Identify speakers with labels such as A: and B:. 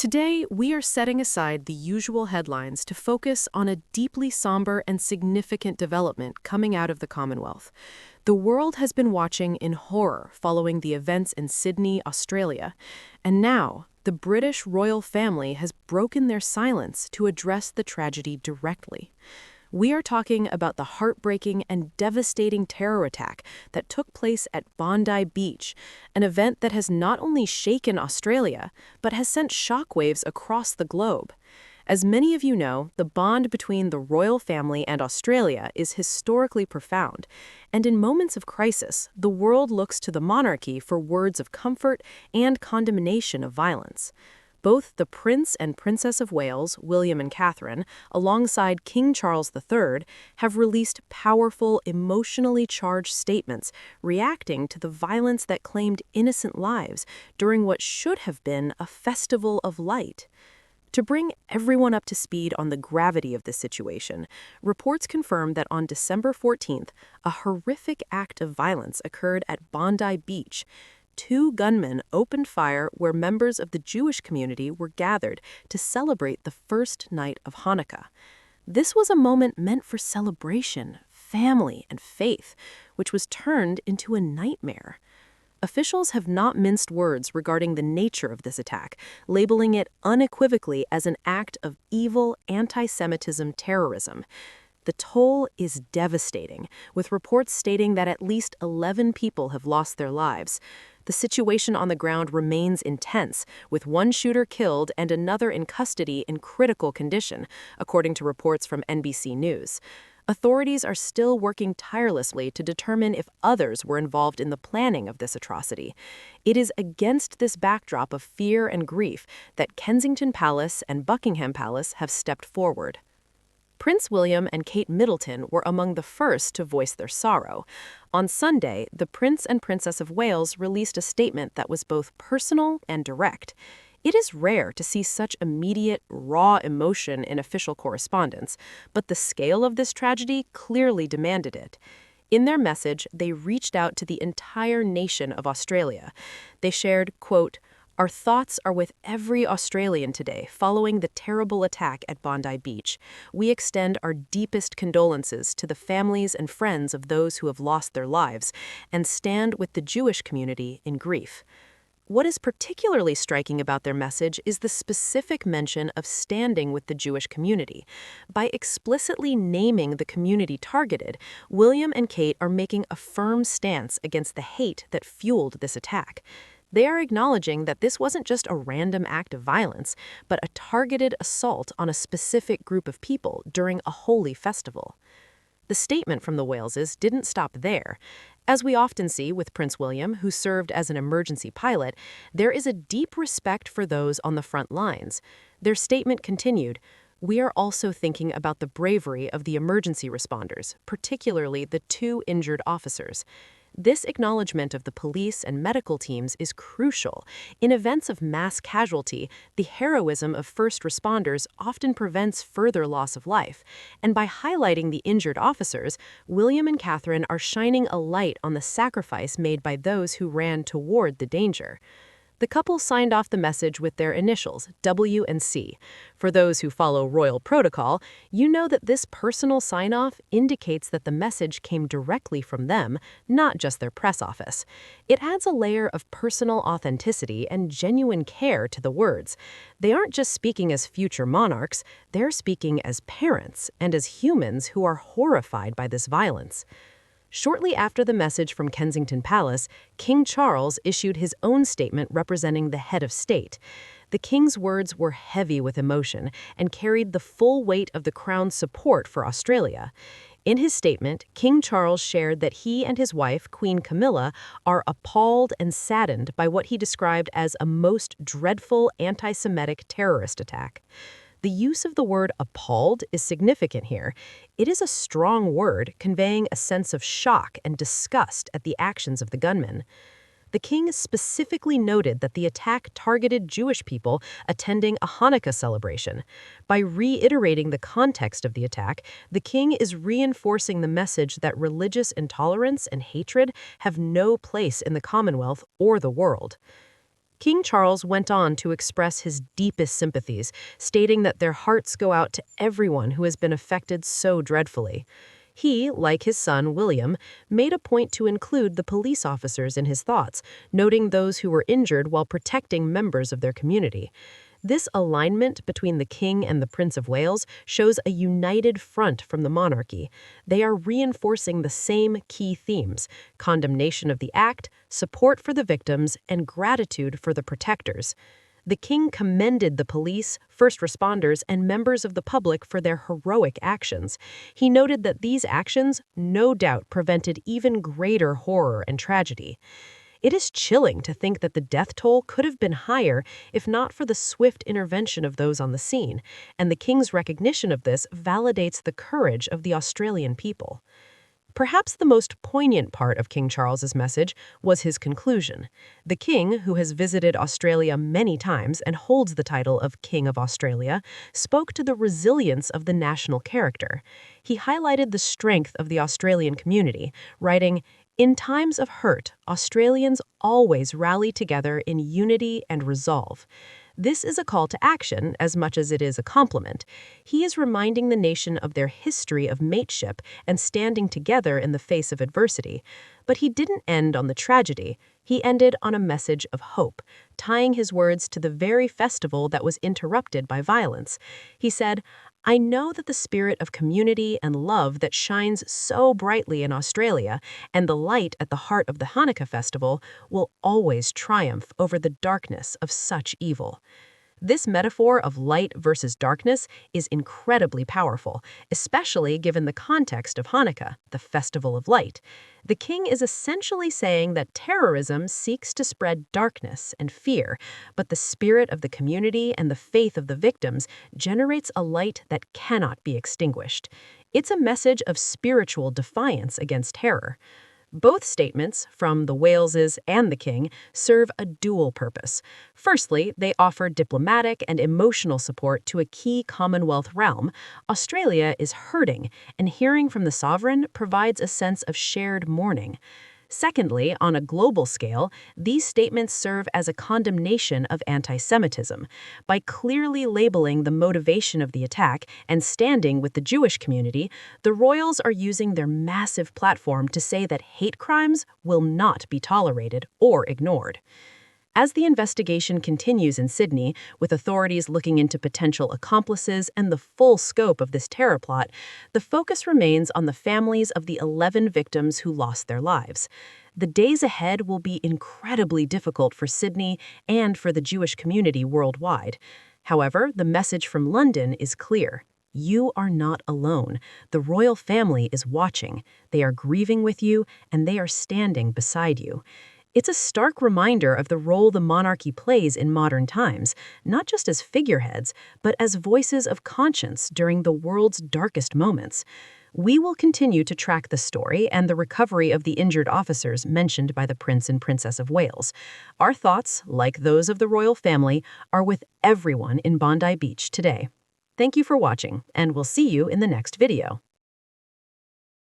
A: Today, we are setting aside the usual headlines to focus on a deeply somber and significant development coming out of the Commonwealth. The world has been watching in horror following the events in Sydney, Australia, and now the British royal family has broken their silence to address the tragedy directly. We are talking about the heartbreaking and devastating terror attack that took place at Bondi Beach, an event that has not only shaken Australia, but has sent shockwaves across the globe. As many of you know, the bond between the royal family and Australia is historically profound, and in moments of crisis, the world looks to the monarchy for words of comfort and condemnation of violence. Both the Prince and Princess of Wales, William and Catherine, alongside King Charles III, have released powerful, emotionally charged statements reacting to the violence that claimed innocent lives during what should have been a festival of light. To bring everyone up to speed on the gravity of this situation, reports confirm that on December 14th, a horrific act of violence occurred at Bondi Beach. Two gunmen opened fire where members of the Jewish community were gathered to celebrate the first night of Hanukkah. This was a moment meant for celebration, family, and faith, which was turned into a nightmare. Officials have not minced words regarding the nature of this attack, labeling it unequivocally as an act of evil anti-Semitism terrorism. The toll is devastating, with reports stating that at least 11 people have lost their lives. The situation on the ground remains intense, with one shooter killed and another in custody in critical condition, according to reports from NBC News. Authorities are still working tirelessly to determine if others were involved in the planning of this atrocity. It is against this backdrop of fear and grief that Kensington Palace and Buckingham Palace have stepped forward. Prince William and Kate Middleton were among the first to voice their sorrow. On Sunday, the Prince and Princess of Wales released a statement that was both personal and direct. It is rare to see such immediate, raw emotion in official correspondence, but the scale of this tragedy clearly demanded it. In their message, they reached out to the entire nation of Australia. They shared, quote, "Our thoughts are with every Australian today following the terrible attack at Bondi Beach. We extend our deepest condolences to the families and friends of those who have lost their lives and stand with the Jewish community in grief." What is particularly striking about their message is the specific mention of standing with the Jewish community. By explicitly naming the community targeted, William and Kate are making a firm stance against the hate that fueled this attack. They are acknowledging that this wasn't just a random act of violence, but a targeted assault on a specific group of people during a holy festival. The statement from the Waleses didn't stop there. As we often see with Prince William, who served as an emergency pilot, there is a deep respect for those on the front lines. Their statement continued, "We are also thinking about the bravery of the emergency responders, particularly the two injured officers." This acknowledgement of the police and medical teams is crucial. In events of mass casualty, the heroism of first responders often prevents further loss of life. And by highlighting the injured officers, William and Catherine are shining a light on the sacrifice made by those who ran toward the danger. The couple signed off the message with their initials, W and C. For those who follow royal protocol, you know that this personal sign-off indicates that the message came directly from them, not just their press office. It adds a layer of personal authenticity and genuine care to the words. They aren't just speaking as future monarchs, they're speaking as parents and as humans who are horrified by this violence. Shortly after the message from Kensington Palace, King Charles issued his own statement representing the head of state. The king's words were heavy with emotion and carried the full weight of the crown's support for Australia. In his statement, King Charles shared that he and his wife, Queen Camilla, are appalled and saddened by what he described as a most dreadful anti-Semitic terrorist attack. The use of the word appalled is significant here. It is a strong word conveying a sense of shock and disgust at the actions of the gunmen. The king specifically noted that the attack targeted Jewish people attending a Hanukkah celebration. By reiterating the context of the attack, the king is reinforcing the message that religious intolerance and hatred have no place in the Commonwealth or the world. King Charles went on to express his deepest sympathies, stating that their hearts go out to everyone who has been affected so dreadfully. He, like his son William, made a point to include the police officers in his thoughts, noting those who were injured while protecting members of their community. This alignment between the king and the Prince of Wales shows a united front from the monarchy. They are reinforcing the same key themes: condemnation of the act, support for the victims, and gratitude for the protectors. The king commended the police, first responders, and members of the public for their heroic actions. He noted that these actions no doubt prevented even greater horror and tragedy. It is chilling to think that the death toll could have been higher if not for the swift intervention of those on the scene, and the king's recognition of this validates the courage of the Australian people. Perhaps the most poignant part of King Charles's message was his conclusion. The king, who has visited Australia many times and holds the title of King of Australia, spoke to the resilience of the national character. He highlighted the strength of the Australian community, writing, "In times of hurt, Australians always rally together in unity and resolve." This is a call to action as much as it is a compliment. He is reminding the nation of their history of mateship and standing together in the face of adversity. But he didn't end on the tragedy. He ended on a message of hope, tying his words to the very festival that was interrupted by violence. He said, "I know that the spirit of community and love that shines so brightly in Australia, and the light at the heart of the Hanukkah festival, will always triumph over the darkness of such evil." This metaphor of light versus darkness is incredibly powerful, especially given the context of Hanukkah, the festival of light. The king is essentially saying that terrorism seeks to spread darkness and fear, but the spirit of the community and the faith of the victims generates a light that cannot be extinguished. It's a message of spiritual defiance against terror. Both statements, from the Waleses and the king, serve a dual purpose. Firstly, they offer diplomatic and emotional support to a key Commonwealth realm. Australia is hurting, and hearing from the sovereign provides a sense of shared mourning. Secondly, on a global scale, these statements serve as a condemnation of anti-Semitism. By clearly labeling the motivation of the attack and standing with the Jewish community, the royals are using their massive platform to say that hate crimes will not be tolerated or ignored. As the investigation continues in Sydney, with authorities looking into potential accomplices and the full scope of this terror plot, the focus remains on the families of the 11 victims who lost their lives. The days ahead will be incredibly difficult for Sydney and for the Jewish community worldwide. However, the message from London is clear. You are not alone. The royal family is watching. They are grieving with you, and they are standing beside you. It's a stark reminder of the role the monarchy plays in modern times, not just as figureheads, but as voices of conscience during the world's darkest moments. We will continue to track the story and the recovery of the injured officers mentioned by the Prince and Princess of Wales. Our thoughts, like those of the royal family, are with everyone in Bondi Beach today. Thank you for watching, and we'll see you in the next video.